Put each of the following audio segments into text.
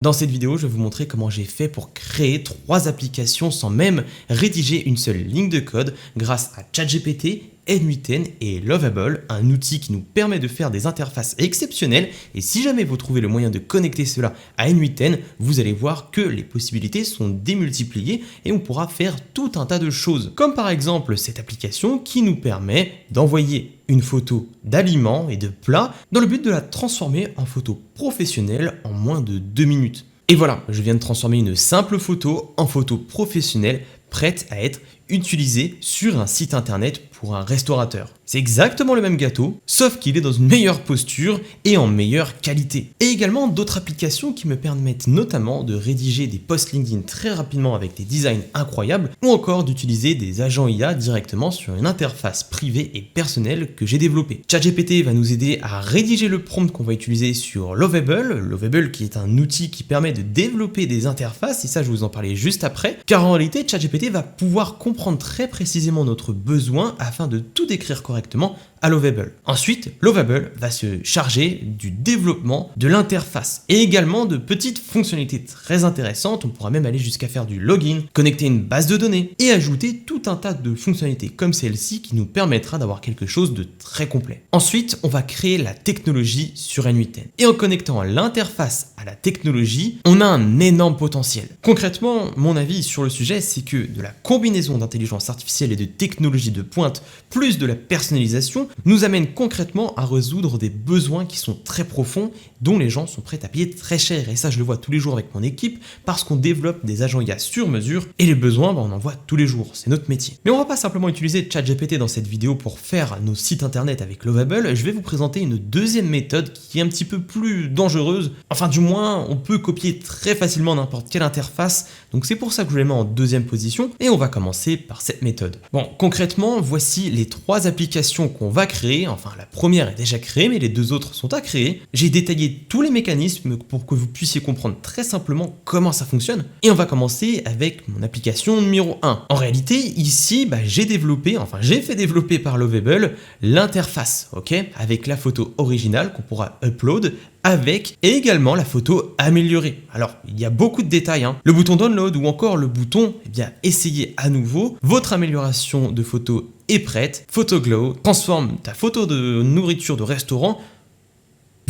Dans cette vidéo, je vais vous montrer comment j'ai fait pour créer 3 applications sans même rédiger une seule ligne de code grâce à ChatGPT, n8n et Lovable, un outil qui nous permet de faire des interfaces exceptionnelles. Et si jamais vous trouvez le moyen de connecter cela à n8n, vous allez voir que les possibilités sont démultipliées et on pourra faire tout un tas de choses. Comme par exemple cette application qui nous permet d'envoyer une photo d'aliments et de plats dans le but de la transformer en photo professionnelle en moins de 2 minutes. Et voilà, je viens de transformer une simple photo en photo professionnelle prête à être utilisée sur un site internet pour un restaurateur. C'est exactement le même gâteau, sauf qu'il est dans une meilleure posture et en meilleure qualité. Et également d'autres applications qui me permettent notamment de rédiger des posts LinkedIn très rapidement avec des designs incroyables, ou encore d'utiliser des agents IA directement sur une interface privée et personnelle que j'ai développée. ChatGPT va nous aider à rédiger le prompt qu'on va utiliser sur Lovable qui est un outil qui permet de développer des interfaces, et ça je vais vous en parler juste après, car en réalité ChatGPT va pouvoir comprendre très précisément notre besoin afin de tout décrire correctement à Lovable. Ensuite, Lovable va se charger du développement de l'interface et également de petites fonctionnalités très intéressantes. On pourra même aller jusqu'à faire du login, connecter une base de données et ajouter tout un tas de fonctionnalités comme celle-ci qui nous permettra d'avoir quelque chose de très complet. Ensuite, on va créer la technologie sur n8n. Et en connectant l'interface à la technologie, on a un énorme potentiel. Concrètement, mon avis sur le sujet, c'est que de la combinaison d'intelligence artificielle et de technologie de pointe plus de la personnalisation nous amène concrètement à résoudre des besoins qui sont très profonds, dont les gens sont prêts à payer très cher. Et ça, je le vois tous les jours avec mon équipe, parce qu'on développe des agents IA sur mesure, et les besoins, on en voit tous les jours, c'est notre métier. Mais on va pas simplement utiliser ChatGPT dans cette vidéo pour faire nos sites internet avec Lovable, je vais vous présenter une deuxième méthode qui est un petit peu plus dangereuse. Enfin, du moins, on peut copier très facilement n'importe quelle interface, donc c'est pour ça que je les mets en deuxième position, et on va commencer par cette méthode. Bon, concrètement, voici les 3 applications qu'on va créer. Enfin, la première est déjà créée, mais les 2 autres sont à créer. J'ai détaillé tous les mécanismes pour que vous puissiez comprendre très simplement comment ça fonctionne. Et on va commencer avec mon application numéro 1. En réalité, ici, j'ai fait développer par Lovable l'interface, ok, avec la photo originale qu'on pourra upload avec et également la photo améliorée. Alors, il y a beaucoup de détails, le bouton download ou encore le bouton essayer à nouveau. Votre amélioration de photo est prête. Photoglow transforme ta photo de nourriture de restaurant.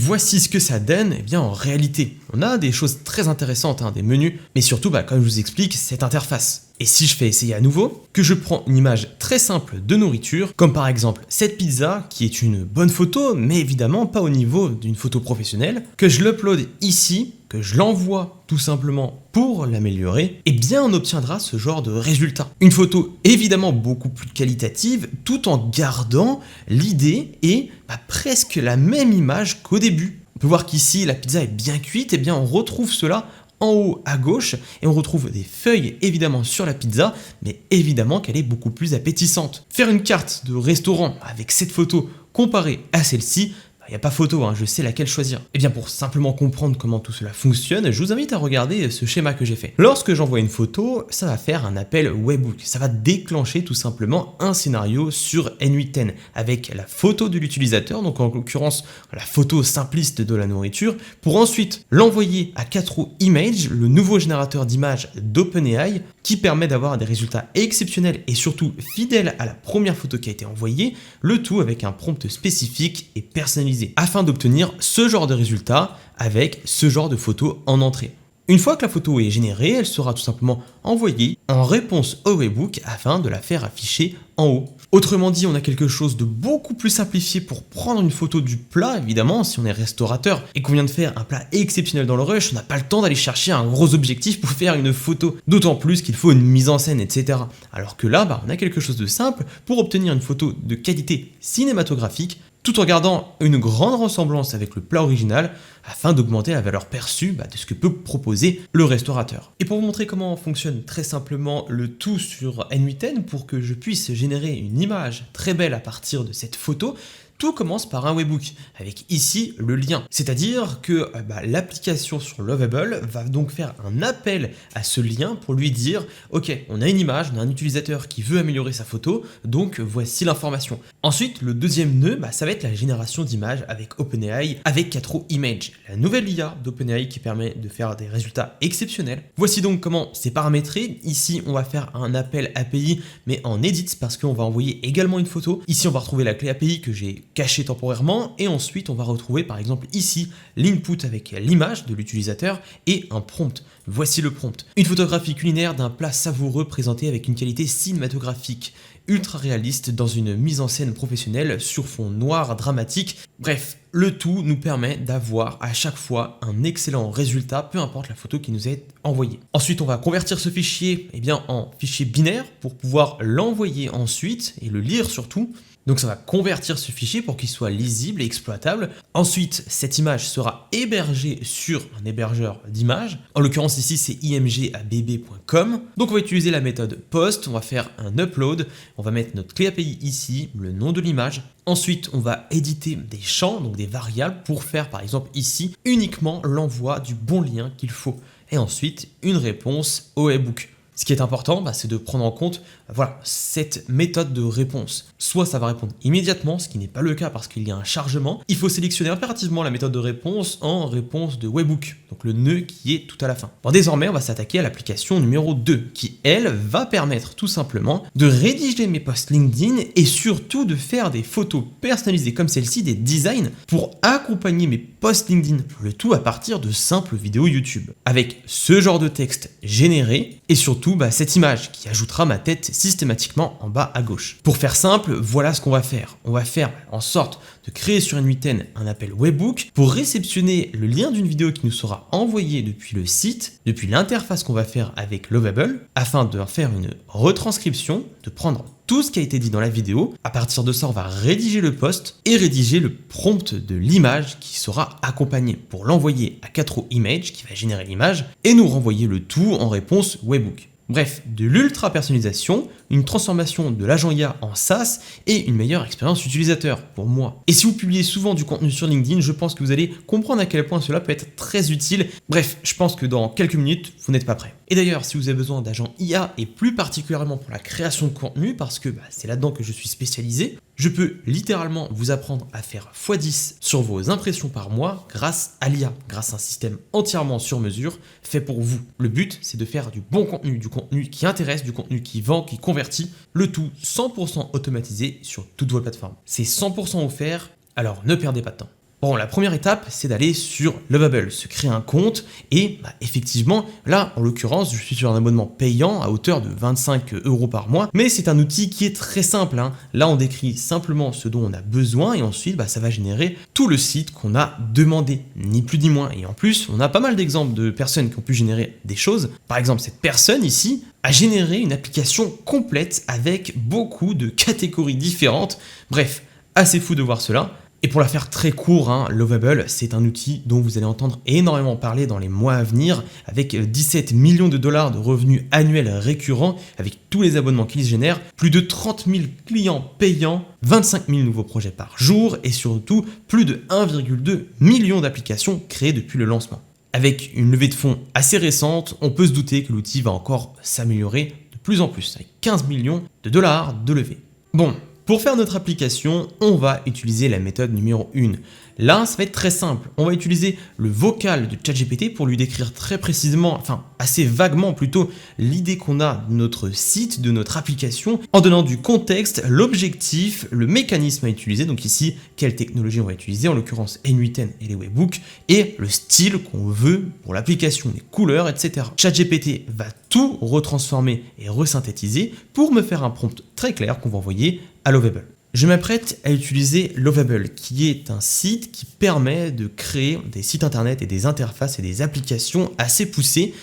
Voici ce que ça donne. En réalité, on a des choses très intéressantes, des menus, mais surtout, comme je vous explique, cette interface. Et si je fais essayer à nouveau, que je prends une image très simple de nourriture, comme par exemple cette pizza, qui est une bonne photo, mais évidemment pas au niveau d'une photo professionnelle, que je l'upload ici, que je l'envoie tout simplement pour l'améliorer, on obtiendra ce genre de résultat. Une photo évidemment beaucoup plus qualitative, tout en gardant l'idée et presque la même image qu'au début. On peut voir qu'ici la pizza est bien cuite, on retrouve cela en haut à gauche et on retrouve des feuilles évidemment sur la pizza, mais évidemment qu'elle est beaucoup plus appétissante. Faire une carte de restaurant avec cette photo comparée à celle-ci, il n'y a pas photo, je sais laquelle choisir. Pour simplement comprendre comment tout cela fonctionne, je vous invite à regarder ce schéma que j'ai fait. Lorsque j'envoie une photo, ça va faire un appel webhook. Ça va déclencher tout simplement un scénario sur n8n avec la photo de l'utilisateur, donc en l'occurrence la photo simpliste de la nourriture, pour ensuite l'envoyer à 4o Image, le nouveau générateur d'images d'OpenAI, qui permet d'avoir des résultats exceptionnels et surtout fidèles à la première photo qui a été envoyée, le tout avec un prompt spécifique et personnalisé, afin d'obtenir ce genre de résultat avec ce genre de photo en entrée. Une fois que la photo est générée, elle sera tout simplement envoyée en réponse au webhook afin de la faire afficher en haut. Autrement dit, on a quelque chose de beaucoup plus simplifié pour prendre une photo du plat, évidemment, si on est restaurateur et qu'on vient de faire un plat exceptionnel dans le rush, on n'a pas le temps d'aller chercher un gros objectif pour faire une photo, d'autant plus qu'il faut une mise en scène, etc. Alors que là, on a quelque chose de simple pour obtenir une photo de qualité cinématographique, tout en gardant une grande ressemblance avec le plat original afin d'augmenter la valeur perçue de ce que peut proposer le restaurateur. Et pour vous montrer comment fonctionne très simplement le tout sur n8n pour que je puisse générer une image très belle à partir de cette photo, Tout commence par un webhook, avec ici le lien. C'est-à-dire que l'application sur Lovable va donc faire un appel à ce lien pour lui dire « Ok, on a une image, on a un utilisateur qui veut améliorer sa photo, donc voici l'information. » Ensuite, le deuxième nœud, ça va être la génération d'images avec OpenAI, avec 4O Image, la nouvelle IA d'OpenAI qui permet de faire des résultats exceptionnels. Voici donc comment c'est paramétré. Ici, on va faire un appel API, mais en edit parce qu'on va envoyer également une photo. Ici, on va retrouver la clé API que j'ai cachée temporairement et ensuite, on va retrouver par exemple ici l'input avec l'image de l'utilisateur et un prompt. Voici le prompt. Une photographie culinaire d'un plat savoureux présenté avec une qualité cinématographique ultra réaliste dans une mise en scène professionnelle sur fond noir dramatique. Bref, le tout nous permet d'avoir à chaque fois un excellent résultat, peu importe la photo qui nous est envoyée. Ensuite, on va convertir ce fichier en fichier binaire pour pouvoir l'envoyer ensuite et le lire surtout. Donc ça va convertir ce fichier pour qu'il soit lisible et exploitable. Ensuite, cette image sera hébergée sur un hébergeur d'images. En l'occurrence ici, c'est imgabb.com. Donc on va utiliser la méthode post, on va faire un upload, on va mettre notre clé API ici, le nom de l'image. Ensuite, on va éditer des champs, donc des variables, pour faire par exemple ici uniquement l'envoi du bon lien qu'il faut. Et ensuite, une réponse au webhook. Ce qui est important, c'est de prendre en compte cette méthode de réponse. Soit ça va répondre immédiatement, ce qui n'est pas le cas parce qu'il y a un chargement. Il faut sélectionner impérativement la méthode de réponse en réponse de webhook, donc le nœud qui est tout à la fin. Bon, désormais, on va s'attaquer à l'application numéro 2, qui, elle, va permettre tout simplement de rédiger mes posts LinkedIn et surtout de faire des photos personnalisées comme celle-ci, des designs, pour accompagner mes posts LinkedIn, le tout à partir de simples vidéos YouTube. Avec ce genre de texte généré et surtout cette image qui ajoutera ma tête systématiquement en bas à gauche. Pour faire simple, voilà ce qu'on va faire. On va faire en sorte de créer sur N8N un appel webhook pour réceptionner le lien d'une vidéo qui nous sera envoyée depuis le site, depuis l'interface qu'on va faire avec Lovable, afin de faire une retranscription, de prendre tout ce qui a été dit dans la vidéo. À partir de ça, on va rédiger le post et rédiger le prompt de l'image qui sera accompagné pour l'envoyer à 4O Image qui va générer l'image et nous renvoyer le tout en réponse webhook. Bref, de l'ultra personnalisation, une transformation de l'agent IA en SaaS et une meilleure expérience utilisateur pour moi. Et si vous publiez souvent du contenu sur LinkedIn, je pense que vous allez comprendre à quel point cela peut être très utile. Bref, je pense que dans quelques minutes, vous n'êtes pas prêt. Et d'ailleurs, si vous avez besoin d'agents IA et plus particulièrement pour la création de contenu, parce que c'est là-dedans que je suis spécialisé, je peux littéralement vous apprendre à faire x10 sur vos impressions par mois grâce à l'IA, grâce à un système entièrement sur mesure fait pour vous. Le but, c'est de faire du bon contenu, du contenu qui intéresse, du contenu qui vend, qui convertit, le tout 100% automatisé sur toutes vos plateformes. C'est 100% offert, alors ne perdez pas de temps. Bon, la première étape, c'est d'aller sur Lovable, se créer un compte et effectivement, là, en l'occurrence, je suis sur un abonnement payant à hauteur de 25 € par mois, mais c'est un outil qui est très simple. Là, on décrit simplement ce dont on a besoin et ensuite, ça va générer tout le site qu'on a demandé, ni plus ni moins. Et en plus, on a pas mal d'exemples de personnes qui ont pu générer des choses. Par exemple, cette personne ici a généré une application complète avec beaucoup de catégories différentes. Bref, assez fou de voir cela. Et pour la faire très court, Lovable, c'est un outil dont vous allez entendre énormément parler dans les mois à venir, avec 17 millions de dollars de revenus annuels récurrents, avec tous les abonnements qu'il génère, plus de 30 000 clients payants, 25 000 nouveaux projets par jour, et surtout plus de 1,2 million d'applications créées depuis le lancement. Avec une levée de fonds assez récente, on peut se douter que l'outil va encore s'améliorer de plus en plus, avec 15 millions de dollars de levée. Bon. Pour faire notre application, on va utiliser la méthode numéro 1. Là, ça va être très simple. On va utiliser le vocal de ChatGPT pour lui décrire très précisément, enfin assez vaguement plutôt, l'idée qu'on a de notre site, de notre application, en donnant du contexte, l'objectif, le mécanisme à utiliser, donc ici, quelle technologie on va utiliser, en l'occurrence N8N et les webhooks, et le style qu'on veut pour l'application, les couleurs, etc. ChatGPT va tout retransformer et resynthétiser pour me faire un prompt très clair qu'on va envoyer à Lovable. Je m'apprête à utiliser Lovable, qui est un site qui permet de créer des sites internet et des interfaces et des applications assez poussées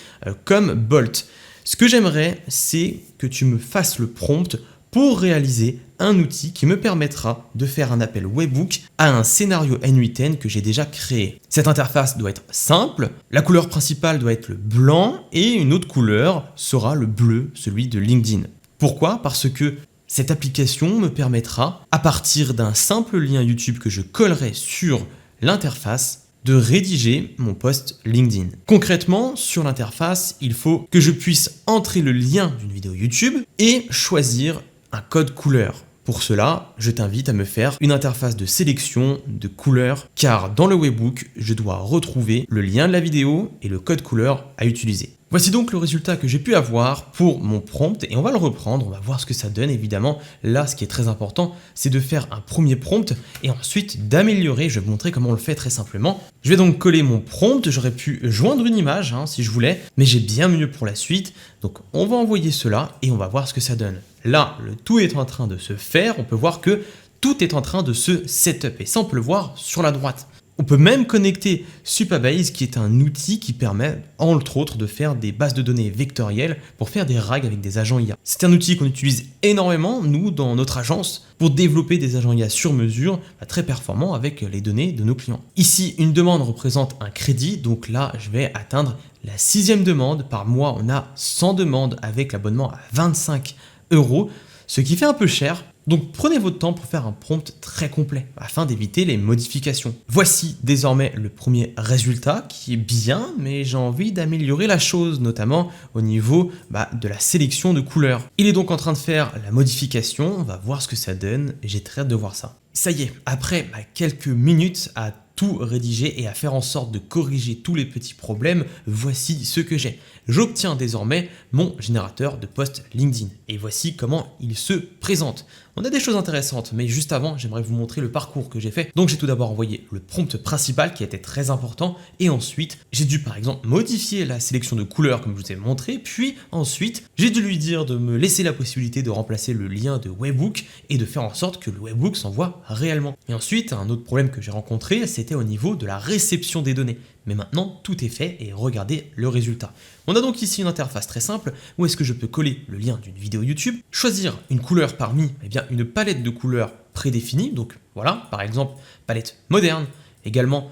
comme Bolt. Ce que j'aimerais, c'est que tu me fasses le prompt pour réaliser un outil qui me permettra de faire un appel webhook à un scénario N8N que j'ai déjà créé. Cette interface doit être simple, la couleur principale doit être le blanc et une autre couleur sera le bleu, celui de LinkedIn. Pourquoi ? Parce que Cette application me permettra, à partir d'un simple lien YouTube que je collerai sur l'interface, de rédiger mon post LinkedIn. Concrètement, sur l'interface, il faut que je puisse entrer le lien d'une vidéo YouTube et choisir un code couleur. Pour cela, je t'invite à me faire une interface de sélection de couleurs, car dans le webbook, je dois retrouver le lien de la vidéo et le code couleur à utiliser. Voici donc le résultat que j'ai pu avoir pour mon prompt et on va le reprendre, on va voir ce que ça donne. Évidemment, là, ce qui est très important, c'est de faire un premier prompt et ensuite d'améliorer. Je vais vous montrer comment on le fait très simplement. Je vais donc coller mon prompt, j'aurais pu joindre une image si je voulais, mais j'ai bien mieux pour la suite. Donc on va envoyer cela et on va voir ce que ça donne. Là, le tout est en train de se faire, on peut voir que tout est en train de se setup et ça on peut le voir sur la droite. On peut même connecter Supabase qui est un outil qui permet entre autres de faire des bases de données vectorielles pour faire des RAG avec des agents IA. C'est un outil qu'on utilise énormément nous dans notre agence pour développer des agents IA sur mesure très performants avec les données de nos clients. Ici une demande représente un crédit, donc là je vais atteindre la 6e demande. Par mois on a 100 demandes avec l'abonnement à 25 €, ce qui fait un peu cher. Donc prenez votre temps pour faire un prompt très complet afin d'éviter les modifications. Voici désormais le premier résultat qui est bien, mais j'ai envie d'améliorer la chose, notamment au niveau de la sélection de couleurs. Il est donc en train de faire la modification, on va voir ce que ça donne et j'ai très hâte de voir ça. Ça y est, après quelques minutes à tout rédiger et à faire en sorte de corriger tous les petits problèmes, voici ce que j'ai. J'obtiens désormais mon générateur de post LinkedIn et voici comment il se présente. On a des choses intéressantes, mais juste avant, j'aimerais vous montrer le parcours que j'ai fait. Donc j'ai tout d'abord envoyé le prompt principal qui était très important et ensuite j'ai dû par exemple modifier la sélection de couleurs comme je vous ai montré, puis ensuite j'ai dû lui dire de me laisser la possibilité de remplacer le lien de webbook et de faire en sorte que le webbook s'envoie réellement. Et ensuite, un autre problème que j'ai rencontré, c'était au niveau de la réception des données. Mais maintenant, tout est fait et regardez le résultat. On a donc ici une interface très simple où est-ce que je peux coller le lien d'une vidéo YouTube, choisir une couleur parmi une palette de couleurs prédéfinie. Donc voilà, par exemple, palette moderne, également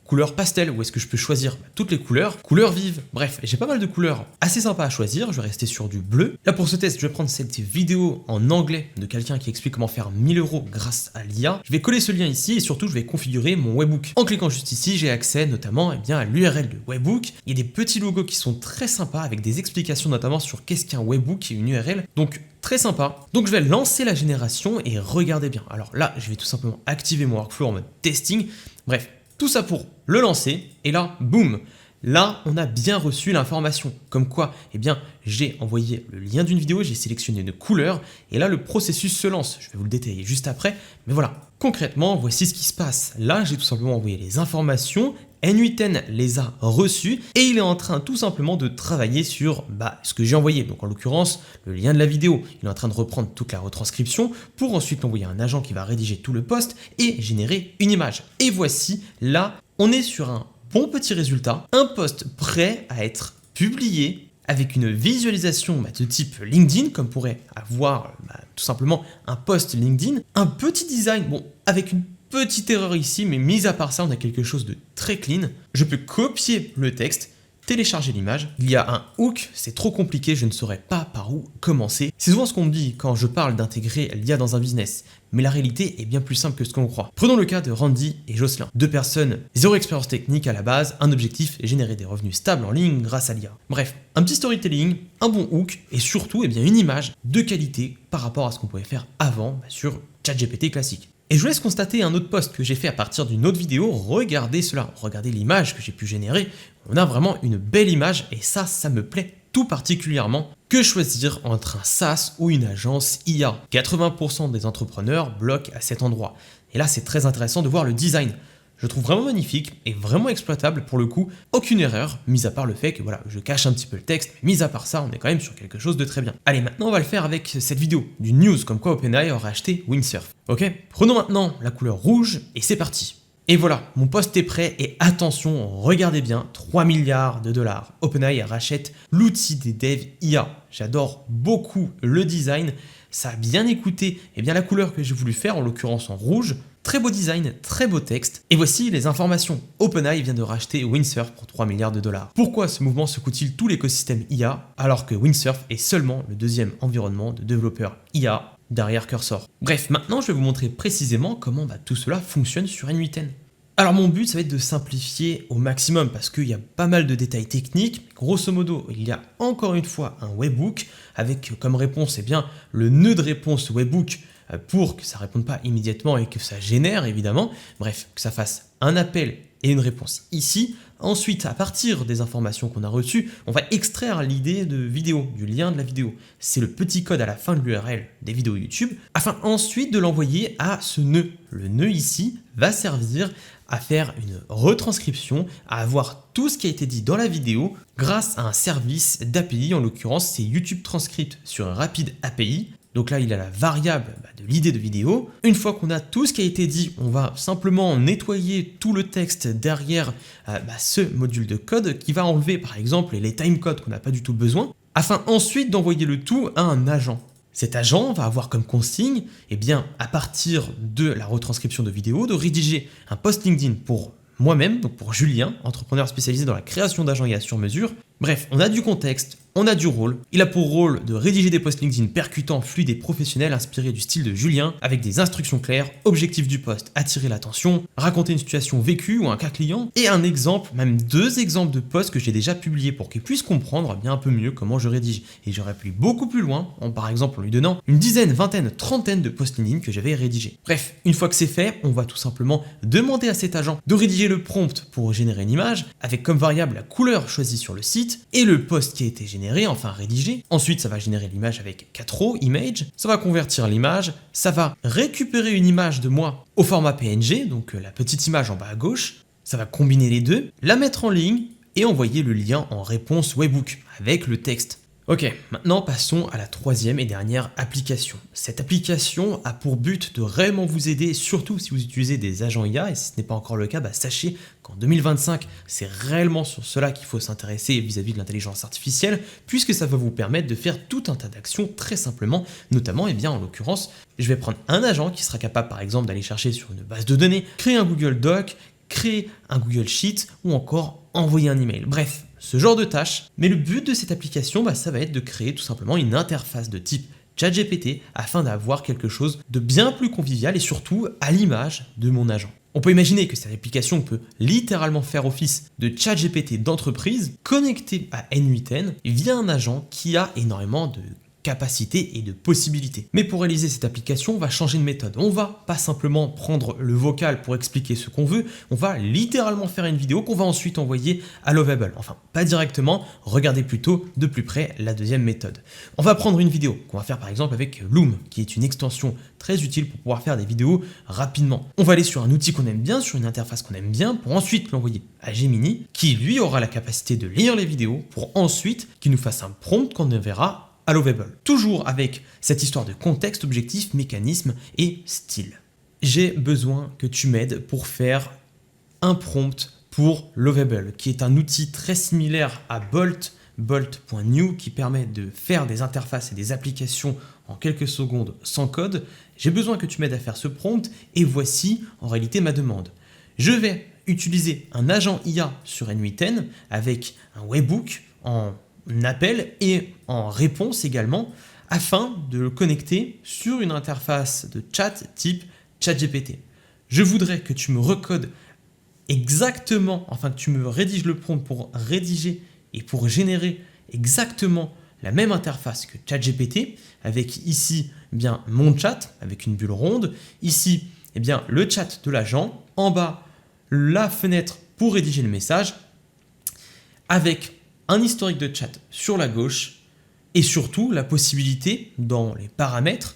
couleur pastel, où est-ce que je peux choisir toutes les couleurs, couleurs vives, bref, j'ai pas mal de couleurs assez sympas à choisir, je vais rester sur du bleu. Là pour ce test, je vais prendre cette vidéo en anglais de quelqu'un qui explique comment faire 1000 € grâce à l'IA. Je vais coller ce lien ici et surtout je vais configurer mon webbook. En cliquant juste ici, j'ai accès notamment à l'URL de webbook. Il y a des petits logos qui sont très sympas avec des explications notamment sur qu'est-ce qu'un webbook et une URL, donc très sympa. Donc je vais lancer la génération et regardez bien. Alors là, je vais tout simplement activer mon workflow en mode testing. Bref, tout ça pour le lancer, et là, boum, là, on a bien reçu l'information. Comme quoi, j'ai envoyé le lien d'une vidéo, j'ai sélectionné une couleur, et là, le processus se lance. Je vais vous le détailler juste après, mais voilà. Concrètement, voici ce qui se passe. Là, j'ai tout simplement envoyé les informations, N8N les a reçues, et il est en train tout simplement de travailler sur ce que j'ai envoyé. Donc en l'occurrence, le lien de la vidéo. Il est en train de reprendre toute la retranscription pour ensuite l'envoyer à un agent qui va rédiger tout le post et générer une image. Et voici, là, on est sur un bon petit résultat, un post prêt à être publié avec une visualisation de type LinkedIn, comme pourrait avoir tout simplement un post LinkedIn, un petit design, avec une petite erreur ici, mais mis à part ça, on a quelque chose de très clean. Je peux copier le texte, télécharger l'image. Il y a un hook, c'est trop compliqué, je ne saurais pas par où commencer. C'est souvent ce qu'on me dit quand je parle d'intégrer l'IA dans un business, mais la réalité est bien plus simple que ce qu'on croit. Prenons le cas de Randy et Jocelyn, deux personnes, zéro expérience technique à la base, un objectif, générer des revenus stables en ligne grâce à l'IA. Bref, un petit storytelling, un bon hook et surtout une image de qualité par rapport à ce qu'on pouvait faire avant sur ChatGPT classique. Et je vous laisse constater un autre post que j'ai fait à partir d'une autre vidéo. Regardez cela, regardez l'image que j'ai pu générer. On a vraiment une belle image et ça me plaît tout particulièrement. Que choisir entre un SaaS ou une agence IA? 80% des entrepreneurs bloquent à cet endroit. Et là, c'est très intéressant de voir le design. Je le trouve vraiment magnifique et vraiment exploitable pour le coup. Aucune erreur, mis à part le fait que je cache un petit peu le texte. Mais mis à part ça, on est quand même sur quelque chose de très bien. Allez, maintenant on va le faire avec cette vidéo d'une news comme quoi OpenAI aurait acheté Windsurf. Ok, prenons maintenant la couleur rouge et c'est parti. Et voilà, mon post est prêt et attention, regardez bien, 3 milliards de dollars. OpenAI rachète l'outil des devs IA. J'adore beaucoup le design. Ça a bien écouté la couleur que j'ai voulu faire, en l'occurrence en rouge. Très beau design, très beau texte. Et voici les informations. OpenAI vient de racheter Windsurf pour 3 milliards de dollars. Pourquoi ce mouvement secoue-t-il tout l'écosystème IA alors que Windsurf est seulement le deuxième environnement de développeurs IA derrière Cursor? Bref, maintenant je vais vous montrer précisément comment tout cela fonctionne sur N8N. Alors mon but, ça va être de simplifier au maximum parce qu'il y a pas mal de détails techniques. Grosso modo, il y a encore une fois un webhook avec comme réponse le nœud de réponse webhook pour que ça ne réponde pas immédiatement et que ça génère évidemment. Bref, que ça fasse un appel et une réponse ici. Ensuite, à partir des informations qu'on a reçues, on va extraire l'idée de vidéo, du lien de la vidéo. C'est le petit code à la fin de l'URL des vidéos YouTube, afin ensuite de l'envoyer à ce nœud. Le nœud ici va servir à faire une retranscription, à avoir tout ce qui a été dit dans la vidéo grâce à un service d'API, en l'occurrence c'est YouTube Transcript sur un Rapid API. Donc là, il a la variable de l'idée de vidéo. Une fois qu'on a tout ce qui a été dit, on va simplement nettoyer tout le texte derrière ce module de code qui va enlever par exemple les timecodes qu'on n'a pas du tout besoin, afin ensuite d'envoyer le tout à un agent. Cet agent va avoir comme consigne, à partir de la retranscription de vidéo, de rédiger un post LinkedIn pour moi-même, donc pour Julien, entrepreneur spécialisé dans la création d'agents IA sur mesure. Bref, on a du contexte, on a du rôle. Il a pour rôle de rédiger des posts LinkedIn percutants, fluides et professionnels inspirés du style de Julien, avec des instructions claires, objectif du post, attirer l'attention, raconter une situation vécue ou un cas client, et un exemple, même 2 exemples de posts que j'ai déjà publiés pour qu'il puisse comprendre un peu mieux comment je rédige. Et j'aurais pu beaucoup plus loin, par exemple en lui donnant une dizaine, vingtaine, trentaine de posts LinkedIn que j'avais rédigés. Bref, une fois que c'est fait, on va tout simplement demander à cet agent de rédiger le prompt pour générer une image, avec comme variable la couleur choisie sur le site, et le post qui a été généré, enfin rédigé. Ensuite, ça va générer l'image avec 4 rows, image, ça va convertir l'image, ça va récupérer une image de moi au format PNG, donc la petite image en bas à gauche, ça va combiner les deux, la mettre en ligne et envoyer le lien en réponse webhook avec le texte. Ok, maintenant passons à la troisième et dernière application. Cette application a pour but de réellement vous aider, surtout si vous utilisez des agents IA, et si ce n'est pas encore le cas, sachez qu'en 2025, c'est réellement sur cela qu'il faut s'intéresser vis-à-vis de l'intelligence artificielle, puisque ça va vous permettre de faire tout un tas d'actions très simplement, notamment, en l'occurrence, je vais prendre un agent qui sera capable par exemple d'aller chercher sur une base de données, créer un Google Doc, créer un Google Sheet ou encore envoyer un email. Bref, ce genre de tâches. Mais le but de cette application, ça va être de créer tout simplement une interface de type ChatGPT afin d'avoir quelque chose de bien plus convivial et surtout à l'image de mon agent. On peut imaginer que cette application peut littéralement faire office de ChatGPT d'entreprise connecté à N8N via un agent qui a énormément de capacités et de possibilités. Mais pour réaliser cette application, on va changer de méthode. On va pas simplement prendre le vocal pour expliquer ce qu'on veut, on va littéralement faire une vidéo qu'on va ensuite envoyer à Lovable. Enfin, pas directement, regardez plutôt de plus près la deuxième méthode. On va prendre une vidéo qu'on va faire par exemple avec Loom, qui est une extension très utile pour pouvoir faire des vidéos rapidement. On va aller sur un outil qu'on aime bien, sur une interface qu'on aime bien, pour ensuite l'envoyer à Gemini, qui lui aura la capacité de lire les vidéos, pour ensuite qu'il nous fasse un prompt qu'on enverra à Lovable. Toujours avec cette histoire de contexte, objectif, mécanisme et style. J'ai besoin que tu m'aides pour faire un prompt pour Lovable, qui est un outil très similaire à Bolt, Bolt.new, qui permet de faire des interfaces et des applications en quelques secondes sans code. J'ai besoin que tu m'aides à faire ce prompt et voici en réalité ma demande. Je vais utiliser un agent IA sur N8N avec un webhook en appel et en réponse également afin de le connecter sur une interface de chat type ChatGPT. Je voudrais que tu me recodes exactement, enfin que tu me rédiges le prompt pour rédiger et pour générer exactement la même interface que ChatGPT avec ici mon chat avec une bulle ronde, ici le chat de l'agent, en bas la fenêtre pour rédiger le message avec un historique de chat sur la gauche et surtout la possibilité dans les paramètres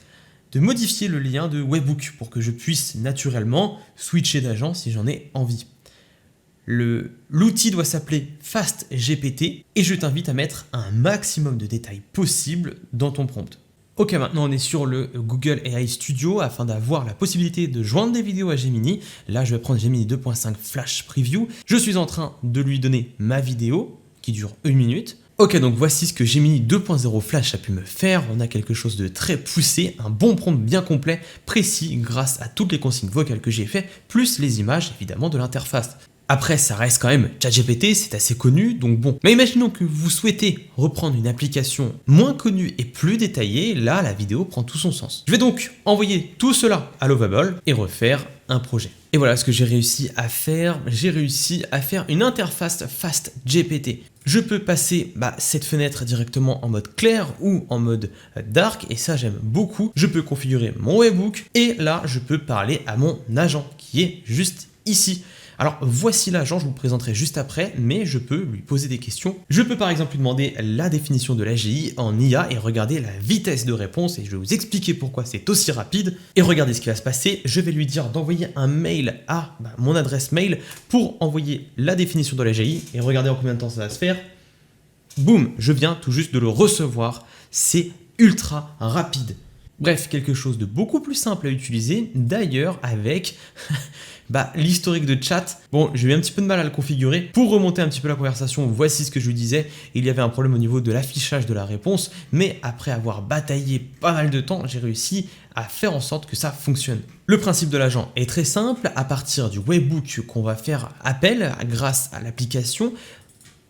de modifier le lien de webhook pour que je puisse naturellement switcher d'agent si j'en ai envie. L'outil doit s'appeler FastGPT et je t'invite à mettre un maximum de détails possible dans ton prompt. Ok, maintenant on est sur le Google AI Studio afin d'avoir la possibilité de joindre des vidéos à Gemini. Là, je vais prendre Gemini 2.5 Flash Preview. Je suis en train de lui donner ma vidéo qui dure 1 minute. Ok, donc voici ce que Gemini 2.0 Flash a pu me faire. On a quelque chose de très poussé, un bon prompt bien complet, précis, grâce à toutes les consignes vocales que j'ai fait, plus les images évidemment de l'interface. Après, ça reste quand même ChatGPT, c'est assez connu, donc bon. Mais imaginons que vous souhaitez reprendre une application moins connue et plus détaillée, là, la vidéo prend tout son sens. Je vais donc envoyer tout cela à Lovable et refaire un projet. Et voilà ce que j'ai réussi à faire. J'ai réussi à faire une interface FastGPT. Je peux passer cette fenêtre directement en mode clair ou en mode dark, et ça j'aime beaucoup. Je peux configurer mon webhook, et là, je peux parler à mon agent qui est juste ici. Alors voici l'agent, je vous le présenterai juste après, mais je peux lui poser des questions. Je peux par exemple lui demander la définition de l'AGI en IA et regarder la vitesse de réponse, et je vais vous expliquer pourquoi c'est aussi rapide. Et regardez ce qui va se passer, je vais lui dire d'envoyer un mail à mon adresse mail pour envoyer la définition de l'AGI, et regardez en combien de temps ça va se faire. Boum, je viens tout juste de le recevoir, c'est ultra rapide. Bref, quelque chose de beaucoup plus simple à utiliser, d'ailleurs avec l'historique de chat. Bon, j'ai eu un petit peu de mal à le configurer. Pour remonter un petit peu la conversation, voici ce que je lui disais. Il y avait un problème au niveau de l'affichage de la réponse, mais après avoir bataillé pas mal de temps, j'ai réussi à faire en sorte que ça fonctionne. Le principe de l'agent est très simple. À partir du webhook qu'on va faire appel grâce à l'application,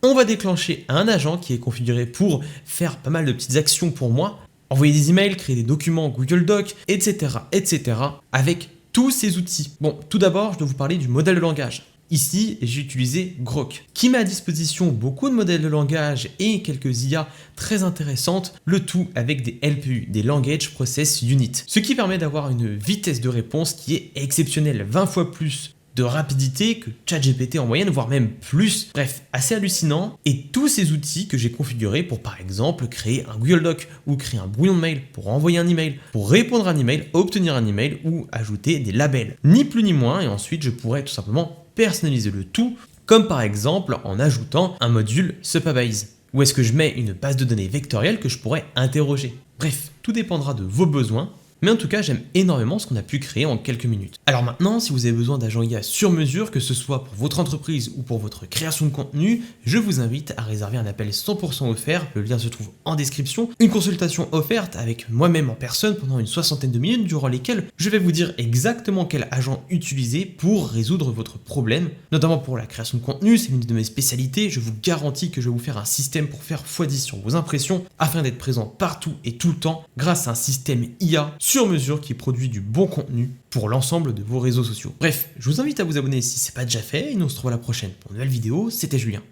on va déclencher un agent qui est configuré pour faire pas mal de petites actions pour moi, envoyer des emails, créer des documents Google Docs, etc., avec tous ces outils. Bon, tout d'abord, je dois vous parler du modèle de langage. Ici, j'ai utilisé Grok, qui met à disposition beaucoup de modèles de langage et quelques IA très intéressantes, le tout avec des LPU, des Language Process Unit, ce qui permet d'avoir une vitesse de réponse qui est exceptionnelle, 20 fois plus de rapidité que ChatGPT en moyenne, voire même plus. Bref, assez hallucinant. Et tous ces outils que j'ai configurés pour, par exemple, créer un Google Doc ou créer un brouillon de mail, pour envoyer un email, pour répondre à un email, obtenir un email ou ajouter des labels. Ni plus ni moins, et ensuite je pourrais tout simplement personnaliser le tout, comme par exemple en ajoutant un module Supabase, où est-ce que je mets une base de données vectorielle que je pourrais interroger. Bref, tout dépendra de vos besoins. Mais en tout cas, j'aime énormément ce qu'on a pu créer en quelques minutes. Alors maintenant, si vous avez besoin d'agents IA sur mesure, que ce soit pour votre entreprise ou pour votre création de contenu, je vous invite à réserver un appel 100% offert, le lien se trouve en description, une consultation offerte avec moi-même en personne pendant une 60aine de minutes, durant lesquelles je vais vous dire exactement quel agent utiliser pour résoudre votre problème, notamment pour la création de contenu, c'est l'une de mes spécialités, je vous garantis que je vais vous faire un système pour faire x10 sur vos impressions, afin d'être présent partout et tout le temps, grâce à un système IA sur mesure qui produit du bon contenu pour l'ensemble de vos réseaux sociaux. Bref, je vous invite à vous abonner si ce n'est pas déjà fait, et nous on se retrouve à la prochaine pour une nouvelle vidéo. C'était Julien.